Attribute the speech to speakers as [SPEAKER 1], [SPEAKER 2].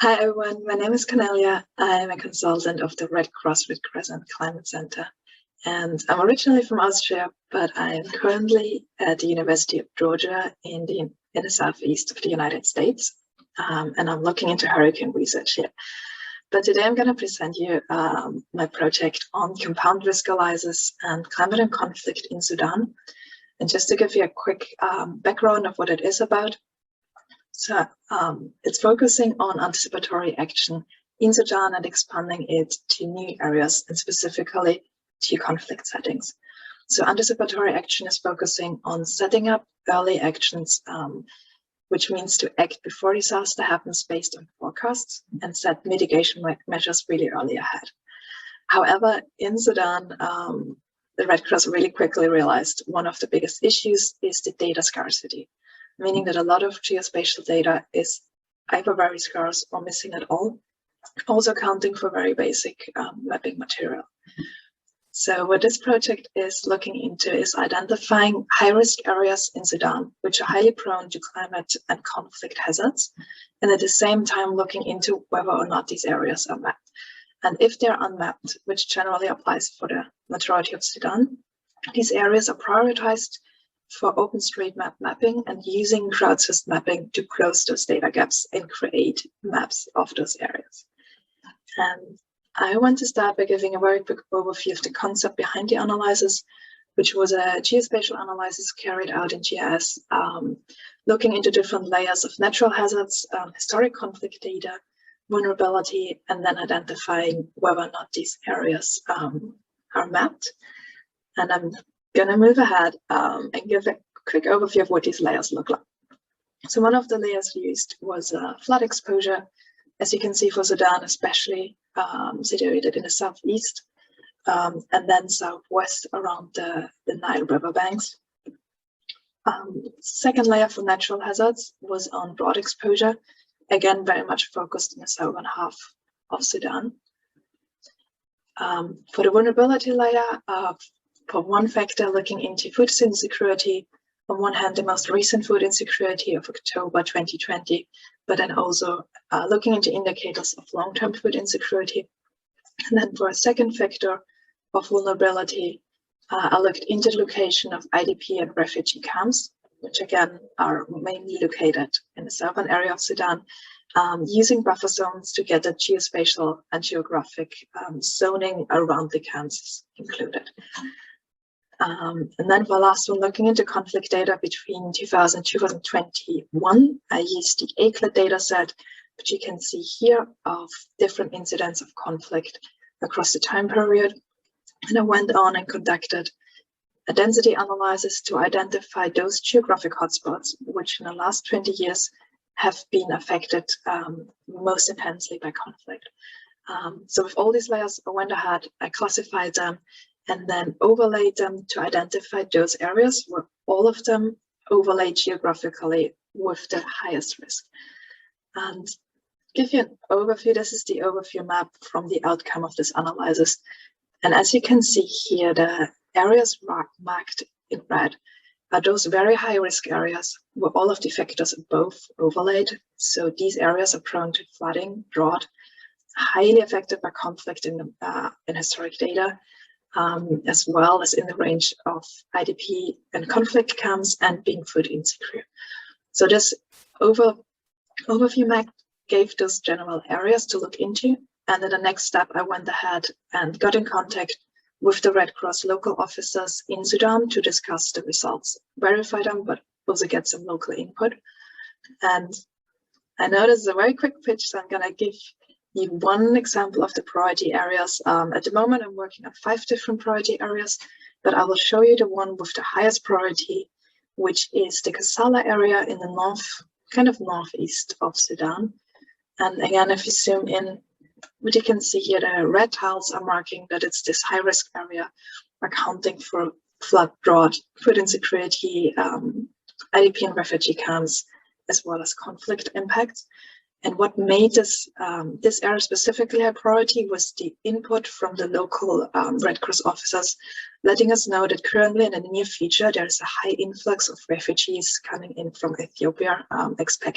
[SPEAKER 1] Hi everyone, my name is Cornelia. I'm a consultant of the Red Cross with Crescent Climate Center. And I'm originally from Austria, but I'm currently at the University of Georgia in the southeast of the United States. And I'm looking into hurricane research here. But today I'm going to present you my project on compound risk analysis and climate and conflict in Sudan. And just to give you a quick background of what it is about. So it's focusing on anticipatory action in Sudan and expanding it to new areas and specifically to conflict settings. So anticipatory action is focusing on setting up early actions, which means to act before disaster happens based on forecasts and set mitigation measures really early ahead. However, in Sudan, the Red Cross really quickly realized one of the biggest issues is the data scarcity, meaning that a lot of geospatial data is either very scarce or missing at all, also accounting for very basic mapping material. So what this project is looking into is identifying high-risk areas in Sudan, which are highly prone to climate and conflict hazards, and at the same time looking into whether or not these areas are mapped. And if they're unmapped, which generally applies for the majority of Sudan, these areas are prioritized for OpenStreetMap mapping and using crowdsourced mapping to close those data gaps and create maps of those areas. And I want to start by giving a very quick overview of the concept behind the analysis, which was a geospatial analysis carried out in GIS, looking into different layers of natural hazards, historic conflict data, vulnerability, and then identifying whether or not these areas are mapped. And I'm going to move ahead and give a quick overview of what these layers look like. So one of the layers used was flood exposure, as you can see for Sudan, especially situated in the southeast, and then southwest around the Nile River banks. Second layer for natural hazards was on drought exposure, again very much focused in the southern half of Sudan. For the vulnerability layer, for one factor, looking into food insecurity, on one hand, the most recent food insecurity of October 2020, but then also looking into indicators of long-term food insecurity. And then for a second factor of vulnerability, I looked into the location of IDP and refugee camps, which again are mainly located in the southern area of Sudan, using buffer zones to get a geospatial and geographic zoning around the camps included. And then for the last one, looking into conflict data between 2000 and 2021, I used the ACLED data set, which you can see here, of different incidents of conflict across the time period. And I went on and conducted a density analysis to identify those geographic hotspots, which in the last 20 years have been affected most intensely by conflict. So with all these layers, I went ahead, I classified them, and then overlaid them to identify those areas where all of them overlaid geographically with the highest risk. And give you an overview, this is the overview map from the outcome of this analysis. And as you can see here, the areas marked in red are those very high risk areas where all of the factors are both overlaid. So these areas are prone to flooding, drought, highly affected by conflict in historic data, as well as in the range of IDP and conflict camps and being food insecure. So this overview map gave those general areas to look into. And in the next step, I went ahead and got in contact with the Red Cross local officers in Sudan to discuss the results, verify them, but also get some local input. And I know this is a very quick pitch, so I'm going to give you one example of the priority areas. At the moment, I'm working on 5 different priority areas, but I will show you the one with the highest priority, which is the Kassala area in the north, kind of northeast of Sudan. And again, if you zoom in, what you can see here, the red tiles are marking that it's this high-risk area, accounting for flood, drought, food insecurity, IDP and refugee camps, as well as conflict impacts. And what made this area specifically a priority was the input from the local Red Cross officers, letting us know that currently in the near future, there is a high influx of refugees coming in from Ethiopia, expected